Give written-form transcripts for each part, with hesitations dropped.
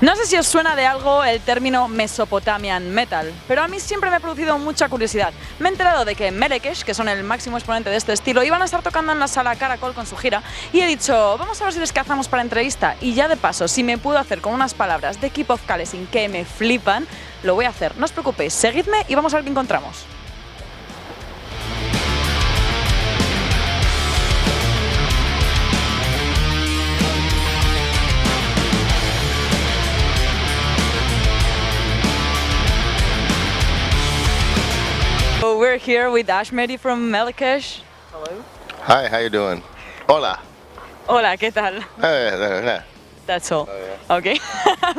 No sé si os suena de algo el término Mesopotamian Metal, pero a mí siempre me ha producido mucha curiosidad. Me he enterado de que Melechesh, que son el máximo exponente de este estilo, iban a estar tocando en la sala Caracol con su gira y he dicho, vamos a ver si les cazamos para entrevista y ya de paso, si me puedo hacer con unas palabras de Keep of Kalessin que me flipan, lo voy a hacer. No os preocupéis, seguidme y vamos a ver qué encontramos. So we're here with Ashmedi from Melechesh. Hello. Hi, how you doing? Hola. Hola, ¿qué tal? That's all. Oh, yeah. Okay,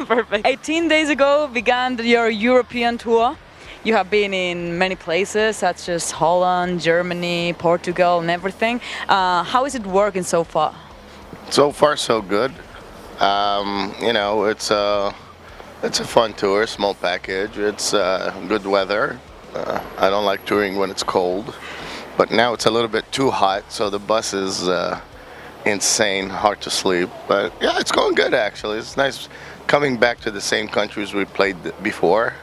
perfect. 18 days ago began your European tour. You have been in many places such as Holland, Germany, Portugal and everything. How is it working so far? So far, so good. You know, it's a fun tour, small package. It's good weather. I don't like touring when it's cold, but now it's a little bit too hot, so the bus is insane, hard to sleep. But yeah, it's going good actually. It's nice coming back to the same countries we played before,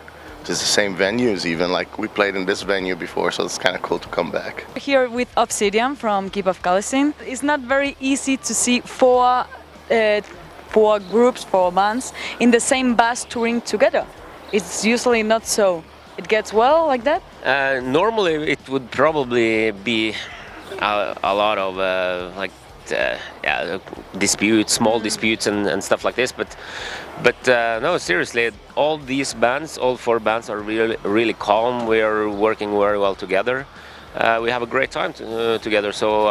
just the same venues even, like we played in this venue before, so it's kind of cool to come back. Here with Obsidian from Keep of Kalessin. It's not very easy to see four groups, four bands in the same bus touring together. It's usually not so. It gets well like that? Normally it would probably be a lot of disputes, small disputes and stuff like this, but no, seriously, all these bands, all four bands are really calm. We are working very well together. We have a great time together, so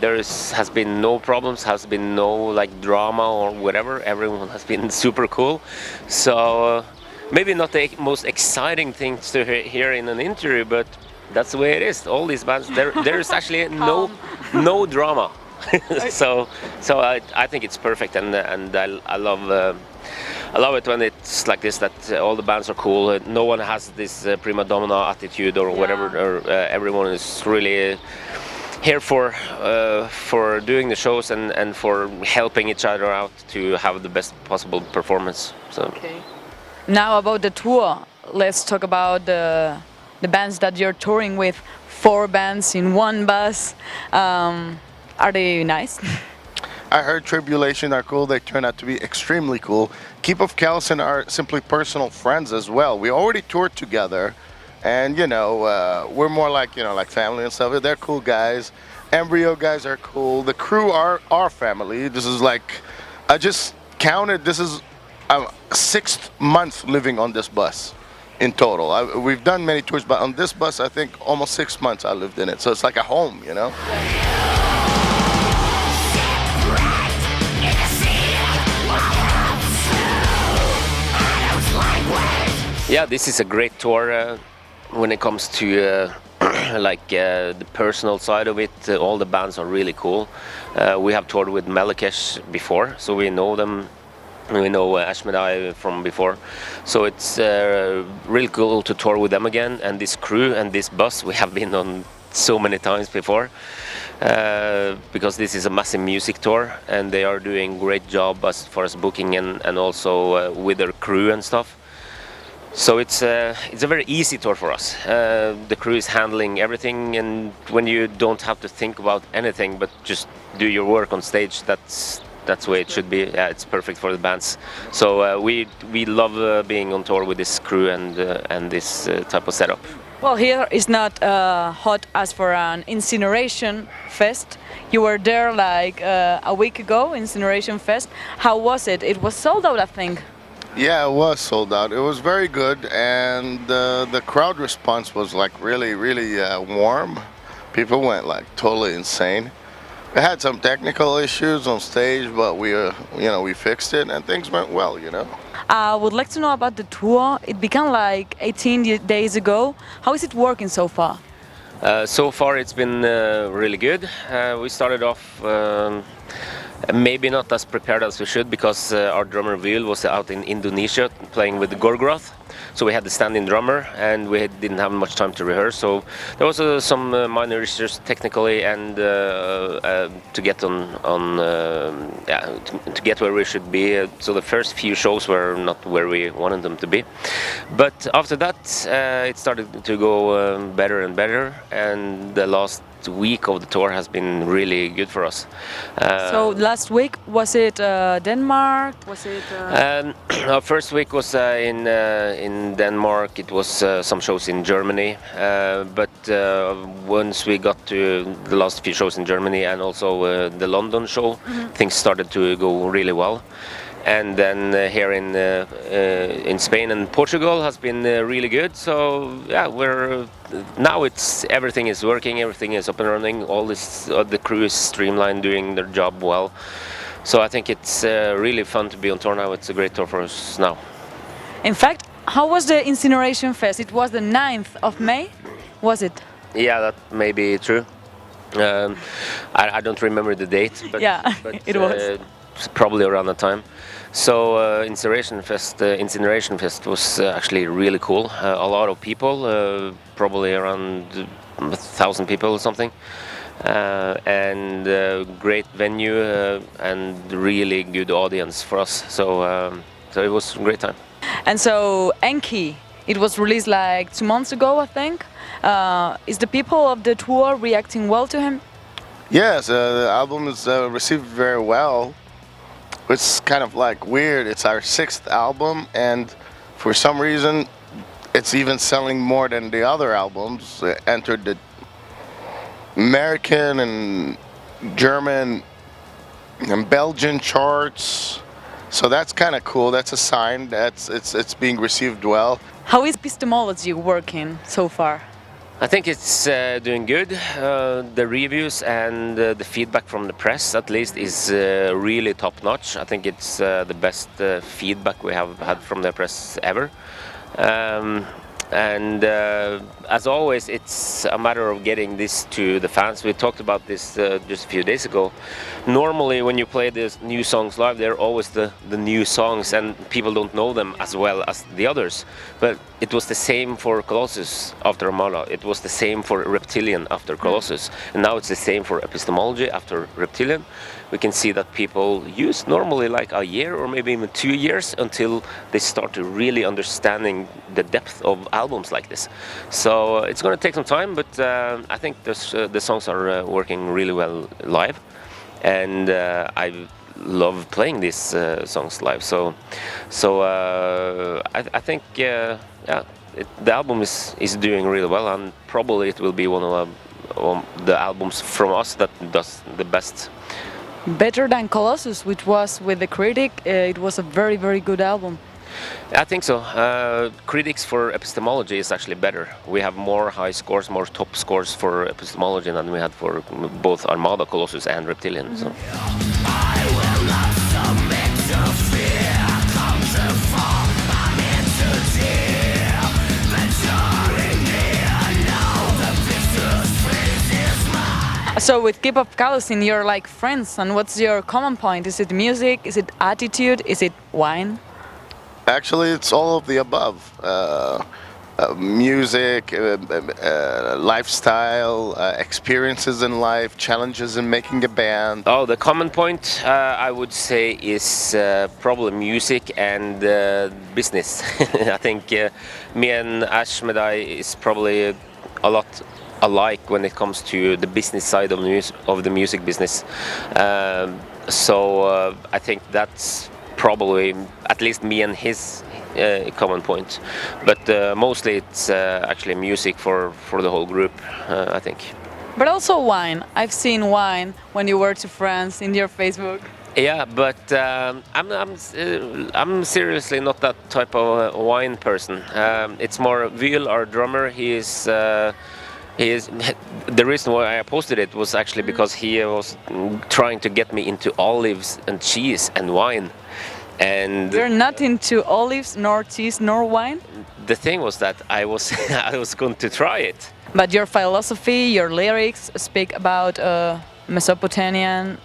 has been no problems, has been no like drama or whatever. Everyone has been super cool, so maybe not the most exciting thing to hear in an interview, but that's the way it is. All these bands, there is actually no drama. so I think it's perfect, and I love it when it's like this, that all the bands are cool. No one has this prima donna attitude or whatever. Or, everyone is really here for doing the shows and for helping each other out to have the best possible performance. So. Okay. Now about the tour, let's talk about the bands that you're touring with. 4 bands in one bus. Are they nice? I heard Tribulation are cool. They turn out to be extremely cool. Keep of Kalessin are simply personal friends as well. We already toured together, and you know, we're more like, you know, like family and stuff. They're cool guys. Embryo guys are cool. The crew are our family. This is like, I just counted. This is 6th month living on this bus in total. We've done many tours, but on this bus, I think almost 6 months I lived in it. So it's like a home, you know? Yeah, this is a great tour when it comes to the personal side of it. All the bands are really cool. We have toured with Melechesh before, so we know them. We know Ashmedi from before, so it's really cool to tour with them again. And this crew and this bus we have been on so many times before, because this is a massive music tour, and they are doing great job as far as booking and also with their crew and stuff. So it's a very easy tour for us. The crew is handling everything, and when you don't have to think about anything but just do your work on stage, that's the way it should be. Yeah, it's perfect for the bands. So we love being on tour with this crew and this type of setup. Well, here is not hot as for an Incineration Fest. You were there like a week ago, Incineration Fest. How was it? It was sold out, I think. Yeah, it was sold out. It was very good, and the crowd response was like really warm. People went like totally insane. We had some technical issues on stage, but we fixed it and things went well, you know. I would like to know about the tour. It began like 18 days ago. How is it working so far? So far it's been really good. We started off maybe not as prepared as we should, because our drummer Will was out in Indonesia playing with Gorgoroth. so we had the stand-in drummer, and we didn't have much time to rehearse. So there was some minor issues technically, and to get to get where we should be. So the first few shows were not where we wanted them to be, but after that it started to go better and better, and the last week of the tour has been really good for us. So last week, was it Denmark? Was it? Our first week was in Denmark. It was some shows in Germany, but once we got to the last few shows in Germany and also the London show, things started to go really well. And then here in Spain and Portugal has been really good. So yeah, now everything is working, everything is up and running. All the crew is streamlined, doing their job well. So I think it's really fun to be on tour now. It's a great tour for us now. In fact, how was the Incineration Fest? It was the 9th of May, was it? Yeah, that may be true. I don't remember the date, but, yeah, but it was probably around that time. So Incineration Fest was actually really cool. A lot of people, probably around 1,000 people or something, and great venue and really good audience for us. So it was a great time. And so Enki, it was released like 2 months ago, I think. Is the people of the tour reacting well to him? Yes, the album is received very well. It's kind of like weird. It's our 6th album, and for some reason, it's even selling more than the other albums. It entered the American and German and Belgian charts. So that's kind of cool. That's a sign that it's being received well. How is epistemology working so far? I think it's doing good. The reviews and the feedback from the press, at least, is really top-notch. I think it's the best feedback we have had from the press ever. And as always, it's a matter of getting this to the fans. We talked about this just a few days ago. Normally, when you play these new songs live, they're always the new songs, and people don't know them as well as the others. But it was the same for Colossus after Armada. It was the same for Reptilian after Colossus. And now it's the same for Epistemology after Reptilian. We can see that people use normally like a year or maybe even 2 years until they start to really understanding the depth of albums like this. So it's going to take some time, but I think the songs are working really well live, and I love playing these songs live. So I think the album is doing really well, and probably it will be one of the albums from us that does the best. Better than Colossus, which was with the critic. It was a very, very good album. I think so. Critics for Epistemology is actually better. We have more high scores, more top scores for Epistemology than we had for both Armada, Colossus and Reptilian. So. So with Keep Up Kalessin, you're like friends, and what's your common point? Is it music? Is it attitude? Is it wine? Actually, it's all of the above. Music, lifestyle, experiences in life, challenges in making a band. Oh, the common point I would say is probably music and business. I think me and Ashmedi is probably a lot alike when it comes to the business side of the music business. So I think that's probably at least me and his common point, but mostly it's actually music for the whole group, I think. But also wine. I've seen wine when you were to France in your Facebook. Yeah, but I'm seriously not that type of wine person. It's more Vil, our drummer. He is the reason why I posted it was actually because he was trying to get me into olives and cheese and wine. And you're not into olives, nor cheese, nor wine? The thing was that I was going to try it. But your philosophy, your lyrics speak about Mesopotamian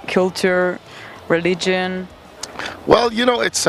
culture, religion. Well, it's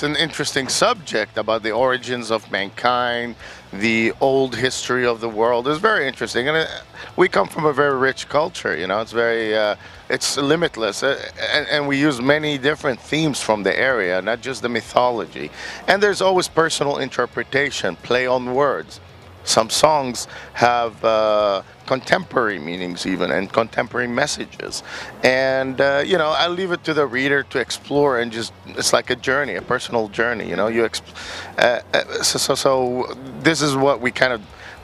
an interesting subject about the origins of mankind, the old history of the world. It's very interesting, and we come from a very rich culture. It's very, it's limitless, and we use many different themes from the area, not just the mythology. And there's always personal interpretation, play on words. Some songs have contemporary meanings even and contemporary messages. And, I leave it to the reader to explore and it's like a journey, a personal journey, so this is what we kind of,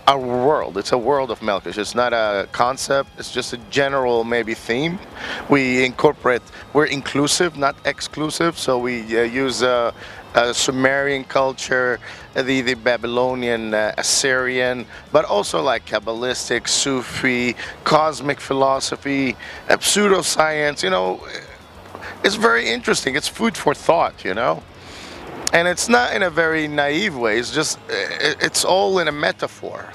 our world, it's a world of Melechesh. It's not a concept, it's just a general maybe theme. We're inclusive, not exclusive, so we use Sumerian culture, the Babylonian, Assyrian, but also like Kabbalistic, Sufi, cosmic philosophy, pseudoscience. It's very interesting. It's food for thought. And it's not in a very naive way. It's just it's all in a metaphor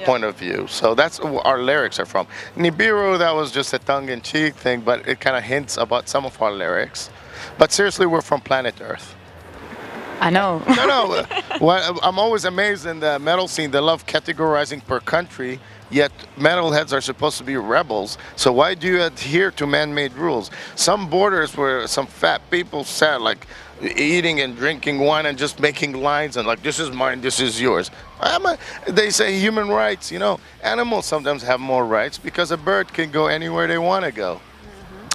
point of view. So that's where our lyrics are from. Nibiru, that was just a tongue-in-cheek thing, but it kind of hints about some of our lyrics. But seriously, we're from planet Earth. I know. No. I'm always amazed in the metal scene. They love categorizing per country, yet metalheads are supposed to be rebels. So why do you adhere to man-made rules? Some borders where some fat people sat, like eating and drinking wine and just making lines and like, this is mine, this is yours. They say human rights. Animals sometimes have more rights because a bird can go anywhere they want to go.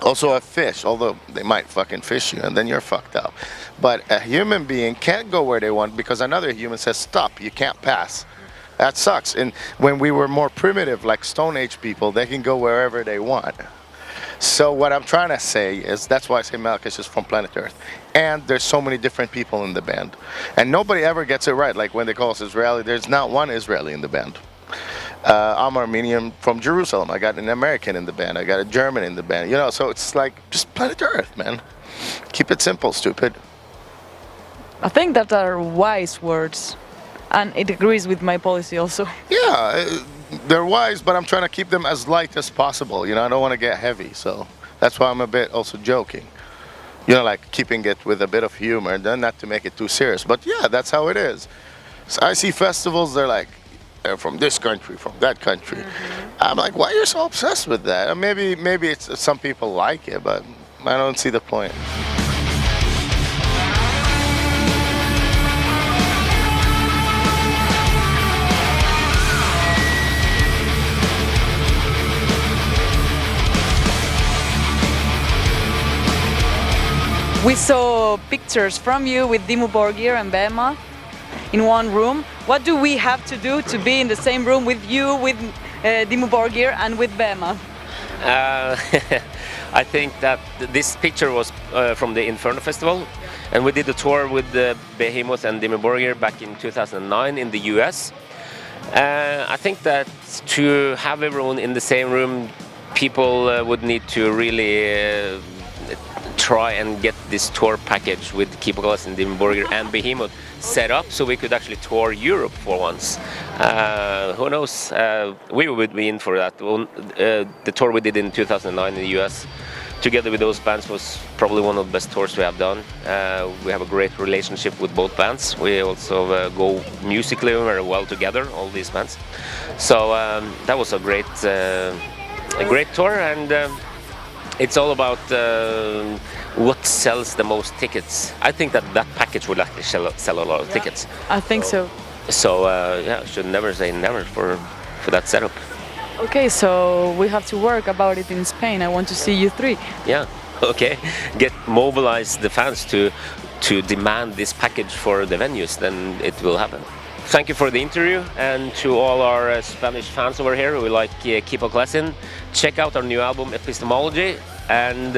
Also a fish, although they might fucking fish you and then you're fucked up. But a human being can't go where they want because another human says, stop, you can't pass. That sucks. And when we were more primitive, like Stone Age people, they can go wherever they want. So what I'm trying to say is, that's why I say Melechesh is from planet Earth. And there's so many different people in the band. And nobody ever gets it right. Like when they call us Israeli, there's not one Israeli in the band. I'm Armenian from Jerusalem. I got an American in the band. I got a German in the band. So it's like just planet Earth, man. Keep it simple, stupid. I think that are wise words, and it agrees with my policy also. Yeah, they're wise, but I'm trying to keep them as light as possible. I don't want to get heavy, so that's why I'm a bit also joking. Like keeping it with a bit of humor, and then not to make it too serious. But yeah, that's how it is. So I see festivals, they're like, from this country, from that country. I'm like, why are you so obsessed with that? Maybe it's some people like it, but I don't see the point. We saw pictures from you with Dimmu Borgir and Bema in one room. What do we have to do to be in the same room with you, with Dimmu Borgir and with Bema? I think that this picture was from the Inferno Festival, and we did a tour with Behemoth and Dimmu Borgir back in 2009 in the US. I think that to have everyone in the same room, people would need to really try and get this tour package with Kalessin, Dimmu Borgir and Behemoth set up so we could actually tour Europe for once. Who knows? We would be in for that. The tour we did in 2009 in the US together with those bands was probably one of the best tours we have done. We have a great relationship with both bands. We also go musically very well together, all these bands. So that was a great tour, and it's all about what sells the most tickets. I think that package would actually sell a lot of tickets. I think so. So yeah, should never say never for that setup. Okay, so we have to work about it in Spain. I want to see you three. Yeah, okay. Mobilize the fans to demand this package for the venues, then it will happen. Thank you for the interview, and to all our Spanish fans over here who like Kalessin, check out our new album Epistemology and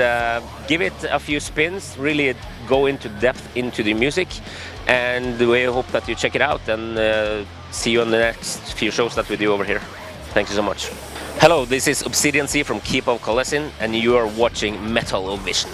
give it a few spins, really go into depth into the music, and we hope that you check it out and see you on the next few shows that we do over here. Thank you so much. Hello, this is Obsidian C from Kalessin, and you are watching Metalovision.